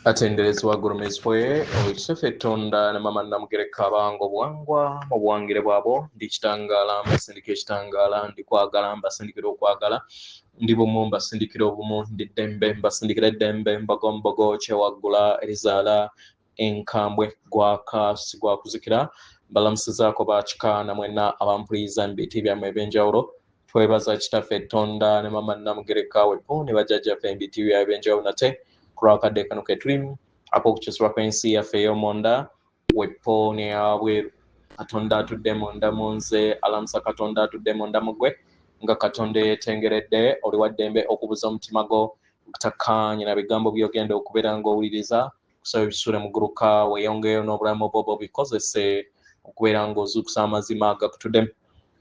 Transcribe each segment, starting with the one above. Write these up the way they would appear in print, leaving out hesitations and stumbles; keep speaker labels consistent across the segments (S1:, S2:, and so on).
S1: atenderezebwa gurumizibwe okisefe tonda ne mama namugereka abango bwangwa mu buwangire bwabo ndi kitangala mbasindika ekitangala ndi kwagala mbasindikira okwagala ndi bumu mbasindikira obumu ndi ddembe mbasindikira eddembe mbagombogo kyewaggula erizaala enkambwe gwaka sigwakuzikira mbalamusizaako bakika namwena abampuliza mbiti byammwe ebyenjawulo twebaza kitaffe tonda ne mama namugereka wepo ne bajjajjaffe embiti byabwe ebyenjawulo nate kulwakadde kano ketulimu ak'okukyusibwa kw'ensi yaffe ey'omonda wepo ne abweru katonda atudde munda mu nze alamusa katonda atudde munda mu gwe nga katonda yeetengeredde oli wa ddembe okubuza omutima gwo okutakkaanya na bigambo by'ogenda okubeera ng'owuliriza kusaba ebisuule muguruka weeyongeyo n'obulamu bwo bikozese okubeera ng'ozuukusa amazima agakutuddemu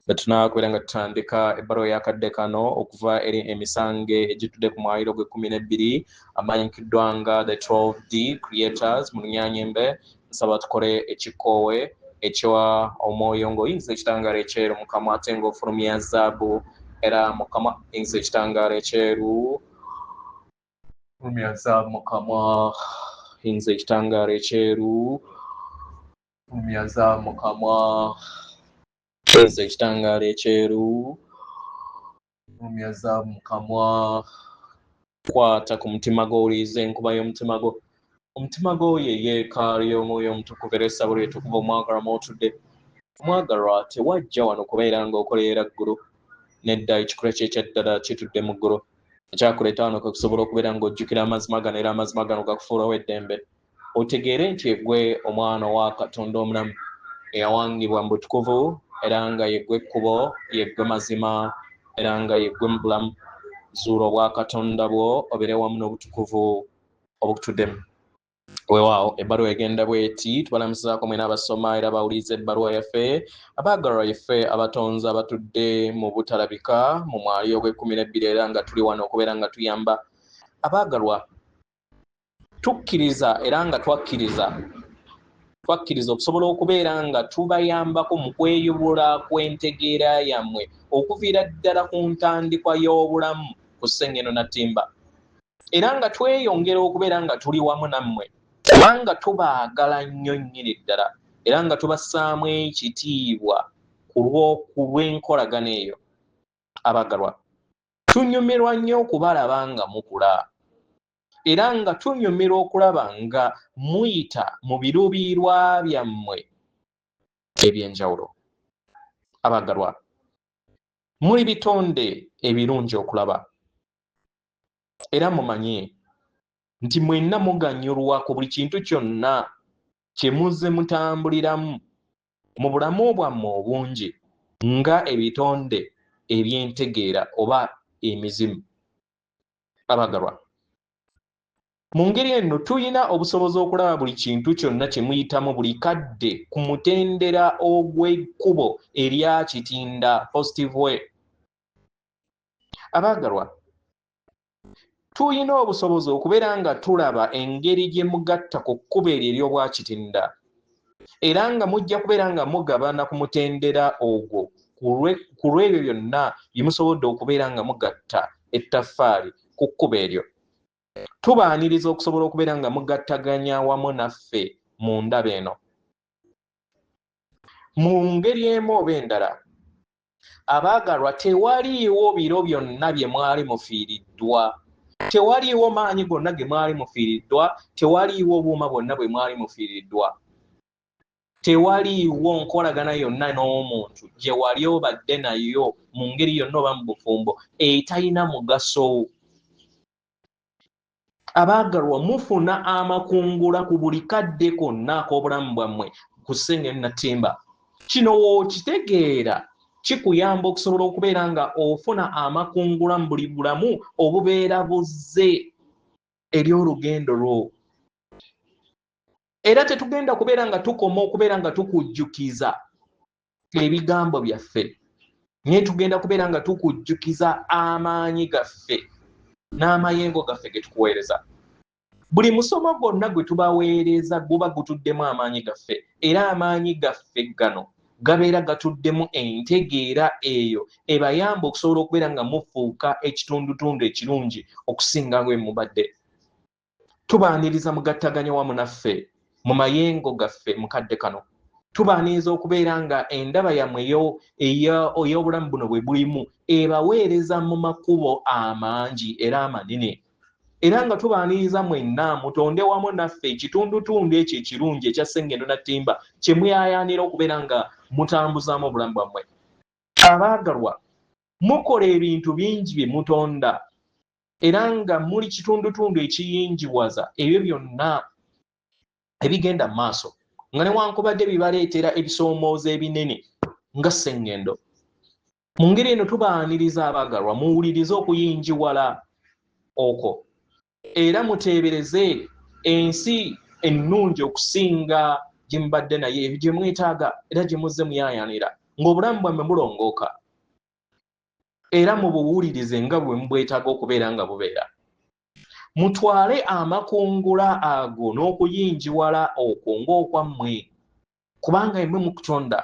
S1: betunakubeera nga tutandika ebbaluwa yakadde kano okuva eri emisange egitudde ku mwayiro gwe 12 amanyikiddwa nga the 12D creators mu lunyanyembe nsaba tukole ekikoowe ekya omwoyo ng'oyinza ekitangaala ekyeru mukama ate ng'ofulumya zaabu era mukama yinza ekitangaala ekyeru fulumya zaabu mukama yinza ekitangaala ekyeru fulumya zaabu mukama yinza ekitangaala ekyeru fulumya zaabu mukama kwata ku mutima gwo owuliriza enkuba y'omutima gwo omutima gwo ye yeekaalu y'omwoyo omutukuvu era essabo lyetukuva omwagalwa mw'otudde omwagalwa tewajja wano kubeera ng'okoleera ggulu nedda ekikula kyekyaddala kitudde mu ggulu ekyakuleeta wano kwe kusobola okubeera ng'ojjukira amazima gano era amazima gano gakufuulawo eddembe otegeere nti eggwe omwana wa katonda omulamu eyawangibwa mu butukuvu era nga yeggwe ekkubo yeggwe mazima era nga yeggwe mu bulamu zuula obwa katonda bwo obeere wamu n'obutukuvu obukutuddemu weewaawo ebbaluwa egenda bweti tubalamusizaako mwena abasoma era bawuliriza ebbaluwa yaffe abaagalwa yaffe abatonzi abatudde mu butalabika mu mwali ogw'12 era nga tuli wano okubeera nga tuyamba abaagalwa tukkiriza era nga twakkiriza okusobola okubeera nga tubayambako mu kweyubula kw'entegeera yammwe okuviira ddala ku ntandikwa y'obulamu ku ssengeno nattimba era nga tweyongera okubeera nga tuli wamu nammwe kubanga tubaagala nnyo nnyini ddala era nga tubassaamu ekitiibwa ku lw'enkolagana eyo abaagalwa tunyumirwa nnyo okubalaba nga mukula era nga tunyumirwa okulaba nga muyita mu biruubirirwa byammwe ebyenjawulo abaagalwa muli bitonde ebirungi okulaba era mumanye nti mwenna muganyulwa ku buli kintu kyonna kye muzze mutambuliramu mu bulamu bwammwe obungi nga ebitonde eby'entegeera oba emizimu abaagalwa mu ngeri eno tulina obusobozi okulaba buli kintu kyonna kye muyitamu buli kadde ku mutendera ogw'ekkubo erya kitinda positive way abaagalwa tulina obusobozi okubeera nga tulaba engeri gye mugatta ku kkubo eryo ery'obwakitinda era nga mujja kubeera nga mugabana ku mutendera ogwo ku lw'ebyo byonna bye musobodde okubeera nga mugatta ettaffaali ku kkubo eryo tubaaniriza okusobola okubeera nga mugattaganya wamu naffe mu ndaba eno mu ngeri emu oba endala abaagalwa tewaliiwo biro byonna bye mwali mufiiriddwa tewaliiwo maanyi gonna ge mwali mufiiriddwa tewaliiwo buuma bwonna bwe mwali mufiiriddwa tewaliiwo nkolagana yonna n'omuntu gye wali obadde nayo mu ngeri yonna oba mu bufumbo etalina mugaso abaagalwa mufuna amakungula ku buli kadde konna ak'obulamu bwammwe ku ssengeno nattimba kino wookitegeera kikuyamba okusobola okubeera nga ofuna amakungula mu buli bulamu obubeera buzze eri olugendo lwo era tetugenda kubeera nga tukoma okubeera nga tukujjukiza ebigambo byaffe naye tugenda kubeera nga tukujjukiza amaanyi gaffe n'amayengo gaffe ge tukuweereza buli musomo gwonna gwe tubaweereza guba gutuddemu amaanyi gaffe era amaanyi gaffe gano gabeera gatuddemu entegeera eyo ebayamba okusobola okubeera nga mufuuka ekitundutundu ekirungi okusinga bwe mubadde tubaaniriza mugattaganya wamu naffe mu mayengo gaffe mukadde kano. Tubaaniriza okubeera nga endaba yammwe ey'obulamu buno bwe bulimu ebaweereza mu makubo amangi era amanene. Era nga tubaaniriza mwenna mutonde wamu naffe ekitundutundu ekyo ekirungi ekya Ssengendo Nattimba kye muyaayaanira okubeera nga mutambuzaamu obulamu bwammwe. Abaagalwa, mukola ebintu bingi bye mutonda era nga muli kitundutundu ekiyingiwaza ebyo byonna ebigenda mu maaso nga newankubadde bibaleetera ebisoomoozo ebinene nga Ssengendo. Mu ngeri eno tubaaniriza abaagalwa muwulirize okuyingiwala okwo era muteebereze ensi ennungi okusinga gye mubadde naye ebyo gye mwetaaga era gye muzze muyaayaanira ng'obulamu bwammwe bulongooka era mubuwulirize nga bwe mubwetaaga okubeera nga bubeera. Mutwale amakungula ago n'okuyingiwala okwo ng'okwammwe kubanga yemmwe mukutonda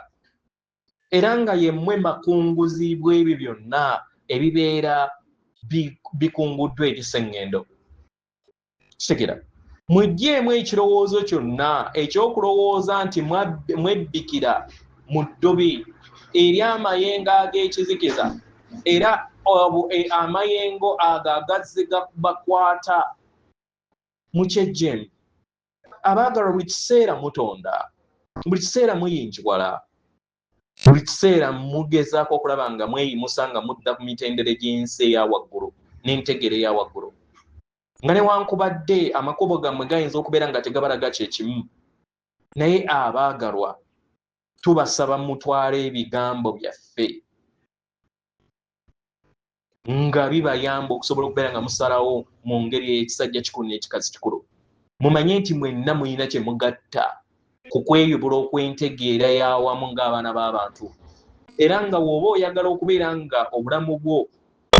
S1: era nga yemmwe makunguzi bw'ebyo byonna ebibeera bikunguddwa eri Ssengendo. Kitegera muggyemu ekirowoozo kyonna ekyokulowooza nti mwebbikira mu ddobi eri amayengo ag'ekizikiza era amayengo ago agazze gabakwata mu kyejjemu. Abaagalwa, buli kiseera mutonda, buli kiseera muyingiwala, buli kiseera mugezaako okulaba nga mweyimusa nga mudda ku mitendere gy'ensi eya waggulu n'entegero eya waggulu nga newankubadde amakubo gammwe gayinza okubeera nga tegabalaga kyekimu, naye abaagalwa tubasaba mutwale ebigambo byaffe nga bibayamba okusobola okubeera nga musalawo mu ngeri ey'ekisajja kikulu n'ekikazi kikulu. Mumanye nti mwenna muyina kye mugatta ku kweyubula okw'entegeera y'awamu ng'abaana b'abantu era nga bw'oba oyagala okubeera nga obulamu bwo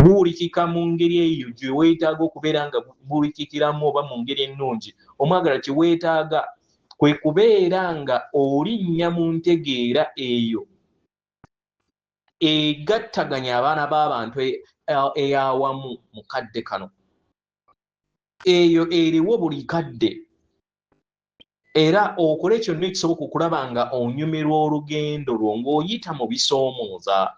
S1: buwulikika mu ngeri eyo gye weetaaga okubeera nga buwulikikiramu oba mu ngeri ennungi, omwagala kye weetaaga kwe kubeera nga olinnya mu ntegeera eyo egattaganya abaana b'abantu ey'awamu mu kadde kano. Eyo eriwo buli kadde era okole kyonna ekisoboka okulaba nga onyumirwa olugendo lwo ng'oyita mu bisoomooza.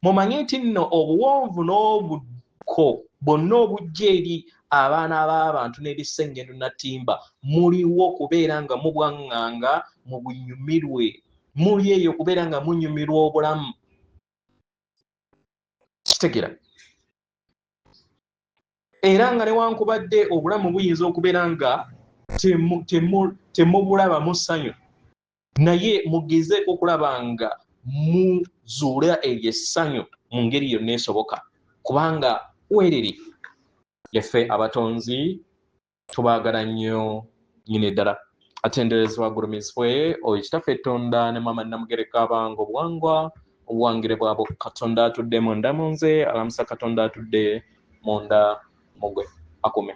S1: Mumanye nti nno obuwonvu n'obukko bwonna obujja eri abaana b'abantu n'eri Ssengendo Nattimba muliwo okubeera nga mubwaŋŋanga mu bunyumirwe, muli eyo okubeera nga munyumirwa obulamu. Kitegera era nga newankubadde obulamu buyinza okubeera nga temubulaba mu ssanyu, naye mugezeeko okulaba nga muzuula eryo essanyu mu ngeri yonna esoboka kubanga weereri yaffe abatonzi tubaagala nnyo nyine ddala. Atenderezebwa gulumizibwe oyo kitaffe Tonda ne Maama Namugereka Abange obuwangwa obuwangire bwabo Katonda atudde munda mu nze, alamusa Katonda atudde munda mu gwe. Akume.